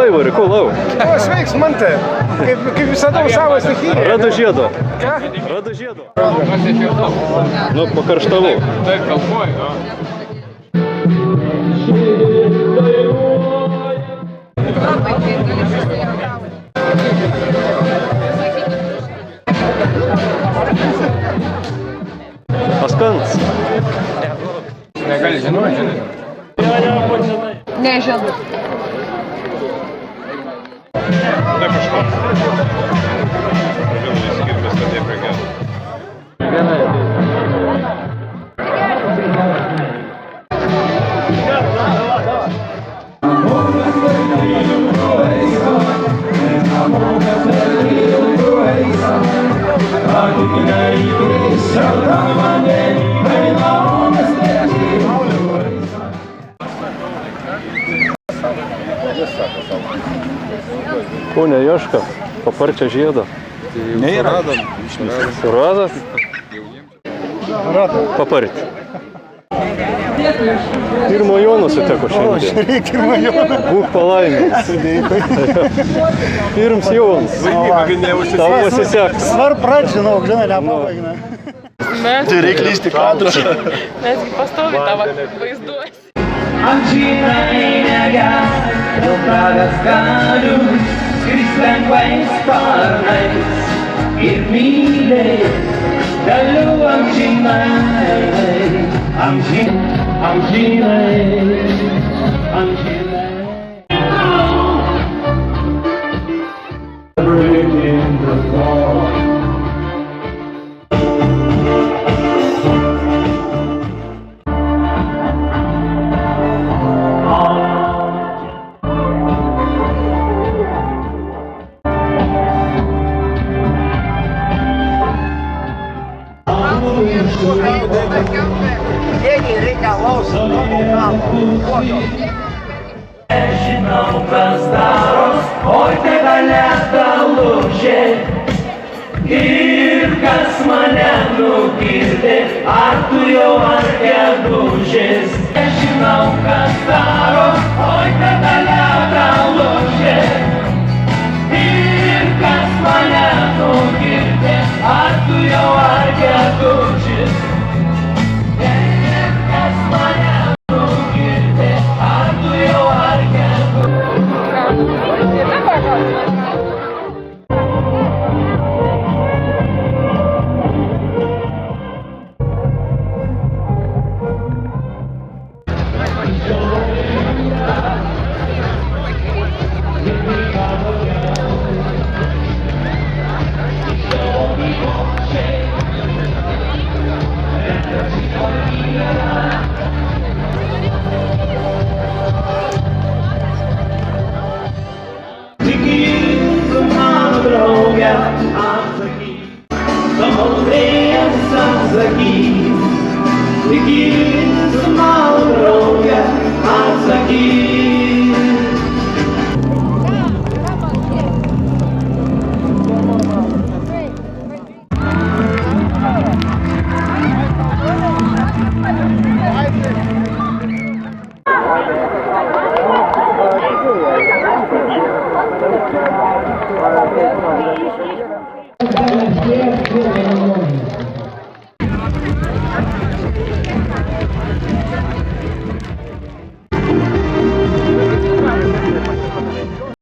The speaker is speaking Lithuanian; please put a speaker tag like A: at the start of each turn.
A: Aivari, ko lau?
B: Sveiks, Mante. Kaip visada savo stichijai.
A: Radu žiedo.
B: Ką?
A: Radu žiedo. Nu, pakarštavau.
C: Taip, kalbuoju, no.
A: Paskans.
C: Negali žinoti, žinai.
D: Nežinau.
C: Taip, iš ko. Pradėjau įsigirti, mes atėjo prie gėdo.
A: Ko neieška? Paparčia žiedo.
C: Neįradom.
A: Suradot? Paparti. Pirmo Jono suteko šiandien.
B: Pirmo Jono.
A: Būk palaimintas. Pirms Jonas. Tau pasiseks.
B: Svar pradžinau, žinai, nepabaigina.
D: Tai
B: reikia lysti kadrą.
D: Mesgi pastovi tavo vaizduosi.
E: Amžinai negali pragas galiu skrist lengvais sparnais ir mylėt galiu amžinai, amžinai. Breaking the law. Nežinau, kas daros, oi tai galėta lūžė. Ir kas mane nugirdė, ar tu jau ant gegužės. Nežinau, kas daros, oi tai galėta lūžė. Ir kas mane nugirdė, ar tu jau ant gegužės. Come on, dance, Sasaki.